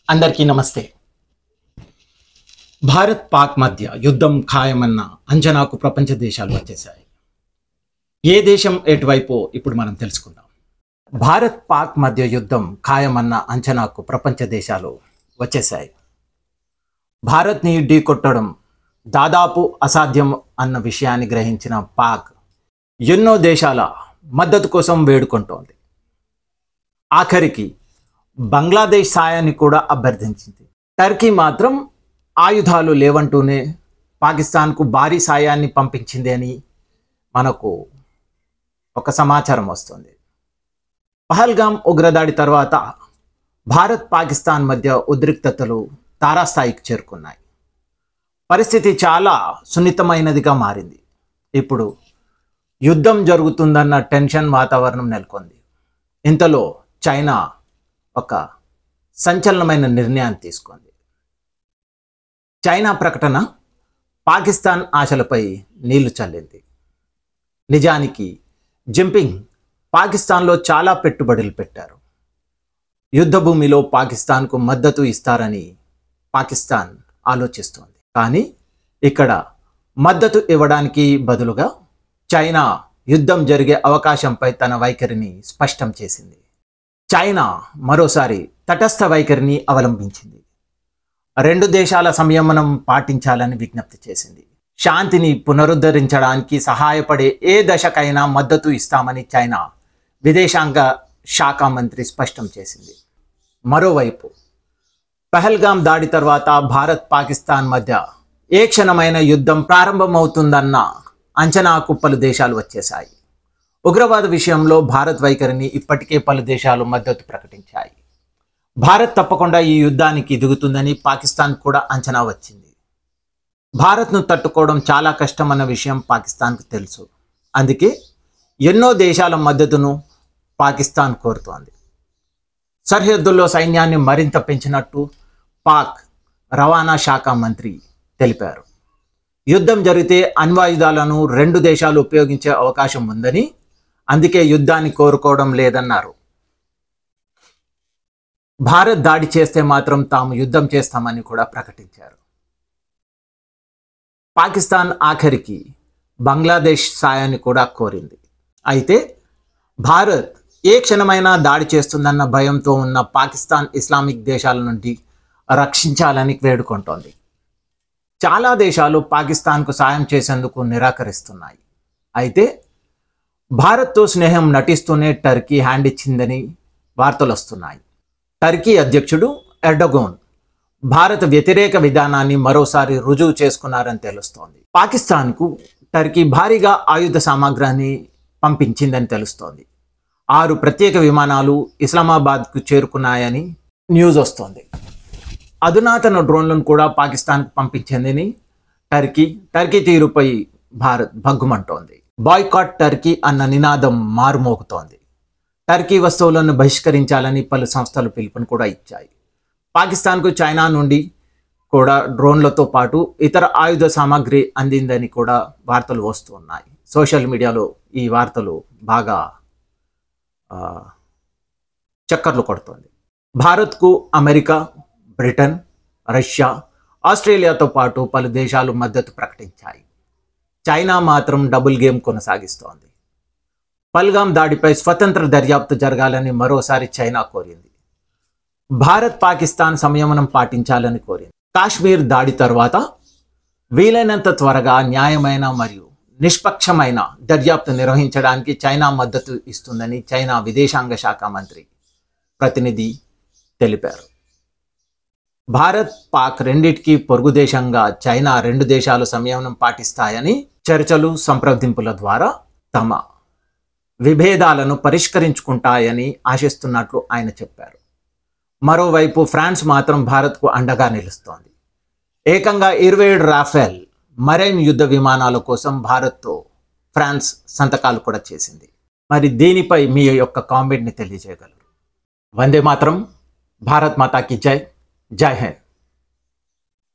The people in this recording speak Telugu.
అందరికీ నమస్తే. భారత్ పాక్ మధ్య యుద్ధం ఖాయమన్న అంచనాకు ప్రపంచ దేశాలు వచ్చేసాయి. ఏ దేశం ఎటువైపో ఇప్పుడు మనం తెలుసుకుందాం. భారత్ పాక్ మధ్య యుద్ధం ఖాయమన్న అంచనాకు ప్రపంచ దేశాలు వచ్చేసాయి. భారత్ని ఢీకొట్టడం దాదాపు అసాధ్యం అన్న విషయాన్ని గ్రహించిన పాక్ ఎన్నో దేశాల మద్దతు కోసం వేడుకుంటోంది. ఆఖరికి బంగ్లాదేశ్ సాయాన్ని కూడా అభ్యర్థించింది. టర్కీ మాత్రం ఆయుధాలు లేవంటూనే పాకిస్తాన్కు భారీ సాయాన్ని పంపించింది అని మనకు ఒక సమాచారం వస్తుంది. పహల్గామ్ ఉగ్రదాడి తర్వాత భారత్ పాకిస్తాన్ మధ్య ఉద్రిక్తతలు తారాస్థాయికి చేరుకున్నాయి. పరిస్థితి చాలా సున్నితమైనదిగా మారింది. ఇప్పుడు యుద్ధం జరుగుతుందన్న టెన్షన్ వాతావరణం నెలకొంది. ఇంతలో చైనా ఒక సంచలనమైన నిర్ణయాన్ని తీసుకుంది. చైనా ప్రకటన పాకిస్తాన్ ఆశలపై నీళ్లు చల్లింది. నిజానికి జిన్పింగ్ పాకిస్తాన్లో చాలా పెట్టుబడులు పెట్టారు. యుద్ధ భూమిలో పాకిస్తాన్కు మద్దతు ఇస్తారని పాకిస్తాన్ ఆలోచిస్తోంది. కానీ ఇక్కడ మద్దతు ఇవ్వడానికి బదులుగా చైనా యుద్ధం జరిగే అవకాశంపై తన వైఖరిని స్పష్టం చేసింది. చైనా మరోసారి తటస్థ వైఖరిని అవలంబించింది. రెండు దేశాల సంయమనం పాటించాలని విజ్ఞప్తి చేసింది. శాంతిని పునరుద్ధరించడానికి సహాయపడే ఏ దశకైనా మద్దతు ఇస్తామని చైనా విదేశాంగ శాఖ మంత్రి స్పష్టం చేసింది. మరోవైపు పహల్గామ్ దాడి తర్వాత భారత్ పాకిస్తాన్ మధ్య ఏ క్షణమైన యుద్ధం ప్రారంభమవుతుందన్న అంచనాకు పలు దేశాలు వచ్చేశాయి. ఉగ్రవాద విషయంలో భారత్ వైఖరిని ఇప్పటికే పలు దేశాలు మద్దతు ప్రకటించాయి. భారత్ తప్పకుండా ఈ యుద్ధానికి దిగుతుందని పాకిస్తాన్ కూడా అంచనా వచ్చింది. భారత్ను తట్టుకోవడం చాలా కష్టమన్న విషయం పాకిస్తాన్కు తెలుసు. అందుకే ఎన్నో దేశాల మద్దతును పాకిస్తాన్ కోరుతోంది. సరిహద్దుల్లో సైన్యాన్ని మరింత పెంచినట్టు పాక్ రవాణా శాఖ మంత్రి తెలిపారు. యుద్ధం జరిగితే అణ్వాయుధాలను రెండు దేశాలు ఉపయోగించే అవకాశం ఉందని, అందుకే యుద్ధాన్ని కోరుకోవడం లేదన్నారు. భారత్ దాడి చేస్తే మాత్రం తాము యుద్ధం చేస్తామని కూడా ప్రకటించారు. పాకిస్తాన్ ఆఖరికి బంగ్లాదేశ్ సాయాన్ని కూడా కోరింది. అయితే భారత్ ఏ క్షణమైనా దాడి చేస్తుందన్న భయంతో ఉన్న పాకిస్తాన్ ఇస్లామిక్ దేశాల నుండి రక్షించాలని వేడుకుంటోంది. చాలా దేశాలు పాకిస్తాన్కు సాయం చేసేందుకు నిరాకరిస్తున్నాయి. అయితే భారత్తో స్నేహం నటిస్తూనే టర్కీ హ్యాండ్ ఇచ్చిందని వార్తలు వస్తున్నాయి. టర్కీ అధ్యక్షుడు ఎర్డోగాన్ భారత వ్యతిరేక విధానాన్ని మరోసారి రుజువు చేసుకున్నారని తెలుస్తోంది. పాకిస్తాన్కు టర్కీ భారీగా ఆయుధ సామాగ్రిని పంపించిందని తెలుస్తోంది. 6 ప్రత్యేక విమానాలు ఇస్లామాబాద్కు చేరుకున్నాయని న్యూస్ వస్తోంది. అధునాతన డ్రోన్లను కూడా పాకిస్తాన్కు పంపించిందని టర్కీ తీరుపై భారత్ భగ్గుమంటోంది. బాయ్కాట్ టర్కీ అన్న నినాదం మారుమోగుతోంది. టర్కీ వస్తువులను బహిష్కరించాలని పలు సంస్థలు పిలుపును కూడా ఇచ్చాయి. పాకిస్తాన్కు చైనా నుండి కూడా డ్రోన్లతో పాటు ఇతర ఆయుధ సామాగ్రి అందిందని కూడా వార్తలు వస్తున్నాయి. సోషల్ మీడియాలో ఈ వార్తలు బాగా చక్కర్లు కొడుతోంది. భారత్కు అమెరికా, బ్రిటన్, రష్యా, ఆస్ట్రేలియాతో పాటు పలు దేశాలు మద్దతు ప్రకటించాయి. చైనా మాత్రం డబుల్ గేమ్ కొనసాగిస్తోంది. పహల్గామ్ దాడిపై స్వతంత్ర దర్యాప్తు జరగాలని మరోసారి చైనా కోరింది. భారత్ పాకిస్తాన్ సంయమనం పాటించాలని కోరింది. కాశ్మీర్ దాడి తర్వాత వీలైనంత త్వరగా న్యాయమైన మరియు నిష్పక్షమైన దర్యాప్తు నిర్వహించడానికి చైనా మద్దతు ఇస్తుందని చైనా విదేశాంగ శాఖ మంత్రి ప్రతినిధి తెలిపారు. భారత్ పాక్ రెండిటికి పొరుగు దేశంగా చైనా రెండు దేశాలు సంయమనం పాటిస్తాయని, చర్చలు సంప్రదింపుల ద్వారా తమ విభేదాలను పరిష్కరించుకుంటాయని ఆశిస్తున్నట్లు ఆయన చెప్పారు. మరోవైపు ఫ్రాన్స్ మాత్రం భారత్కు అండగా నిలుస్తోంది. ఏకంగా 27 రాఫెల్ మరైన్ యుద్ధ విమానాల కోసం భారత్తో ఫ్రాన్స్ సంతకాలు కూడా చేసింది. మరి దీనిపై మీ యొక్క కామెంట్ని తెలియజేయగలరు. వందే మాతరం. భారత్ మాతా కీ జై. జై హింద్.